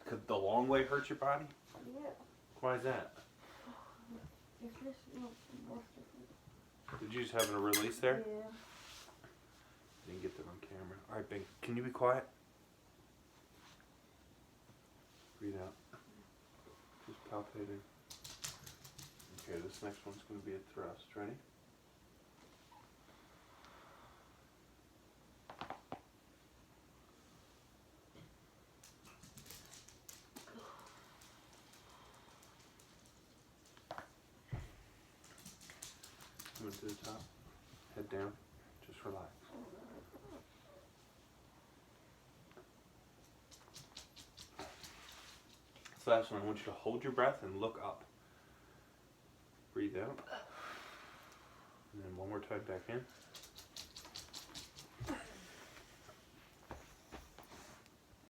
Could the long way hurt your body? Yeah. Why is that? It's just more different. Did you just have a release there? Yeah. Didn't get that on camera. All right, Ben, can you be quiet? Breathe out. Just palpating. Okay, this next one's going to be a thrust. Ready? Coming to the top. Head down. Just relax. This last one, I want you to hold your breath and look up. Breathe out. And then one more time back in.